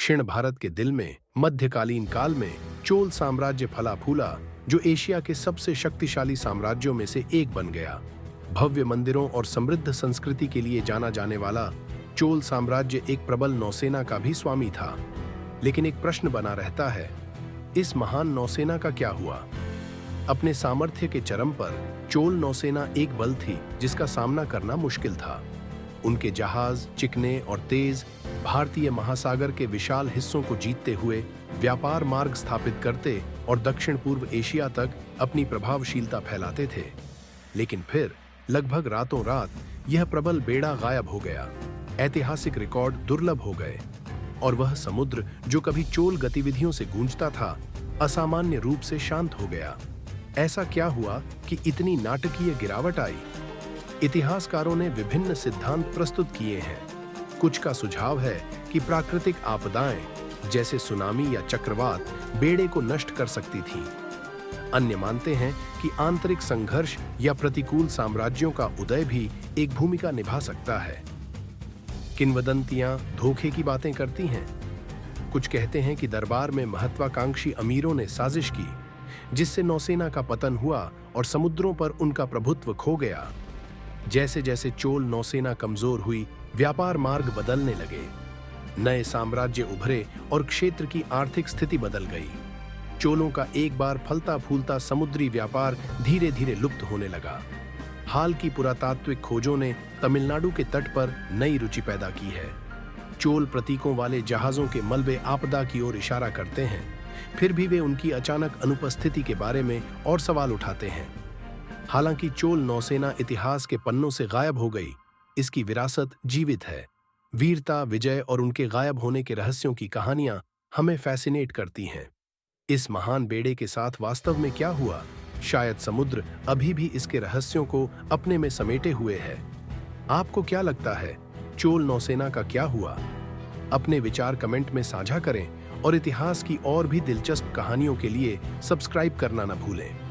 दक्षिण भारत के दिल में मध्यकालीन काल में चोल साम्राज्य फला फूला, जो एशिया के सबसे शक्तिशाली साम्राज्यों में से एक बन गया। भव्य मंदिरों और समृद्ध संस्कृति के लिए जाना जाने वाला चोल साम्राज्य एक प्रबल नौसेना का भी स्वामी था। लेकिन एक प्रश्न बना रहता है, इस महान नौसेना का क्या हुआ? अपने सामर्थ्य के चरम पर चोल नौसेना एक बल थी जिसका सामना करना मुश्किल था। उनके जहाज चिकने और तेज, भारतीय महासागर के विशाल हिस्सों को जीतते हुए व्यापार मार्ग स्थापित करते और दक्षिण पूर्व एशिया तक अपनी प्रभावशीलता फैलाते थे। लेकिन फिर लगभग रातों रात यह प्रबल बेड़ा गायब हो गया। ऐतिहासिक रिकॉर्ड दुर्लभ हो गए और वह समुद्र जो कभी चोल गतिविधियों से गूंजता था, असामान्य रूप से शांत हो गया। ऐसा क्या हुआ कि इतनी नाटकीय गिरावट आई? इतिहासकारों ने विभिन्न सिद्धांत प्रस्तुत किए हैं। कुछ का सुझाव है कि प्राकृतिक आपदाएं जैसे सुनामी या चक्रवात बेड़े को नष्ट कर सकती थीं। अन्य मानते हैं कि आंतरिक संघर्ष या प्रतिकूल साम्राज्यों का उदय भी एक भूमिका निभा सकता है। किंवदंतियां धोखे की बातें करती हैं। कुछ कहते हैं कि दरबार में महत्वाकांक्षी अमीरों ने साजिश की, जिससे नौसेना का पतन हुआ और समुद्रों पर उनका प्रभुत्व खो गया। जैसे जैसे चोल नौसेना कमजोर हुई, व्यापार मार्ग बदलने लगे। नए साम्राज्य उभरे और क्षेत्र की आर्थिक स्थिति बदल गई। चोलों का एक बार फलता फूलता समुद्री व्यापार धीरे धीरे लुप्त होने लगा। हाल की पुरातात्विक खोजों ने तमिलनाडु के तट पर नई रुचि पैदा की है। चोल प्रतीकों वाले जहाजों के मलबे आपदा की ओर इशारा करते हैं, फिर भी वे उनकी अचानक अनुपस्थिति के बारे में और सवाल उठाते हैं। हालांकि चोल नौसेना इतिहास के पन्नों से गायब हो गई, इसकी विरासत जीवित है। वीरता, विजय और उनके गायब होने के रहस्यों की कहानियां हमें फैसिनेट करती हैं। इस महान बेड़े के साथ वास्तव में क्या हुआ? शायद समुद्र अभी भी इसके रहस्यों को अपने में समेटे हुए है। आपको क्या लगता है, चोल नौसेना का क्या हुआ? अपने विचार कमेंट में साझा करें और इतिहास की और भी दिलचस्प कहानियों के लिए सब्सक्राइब करना न भूलें।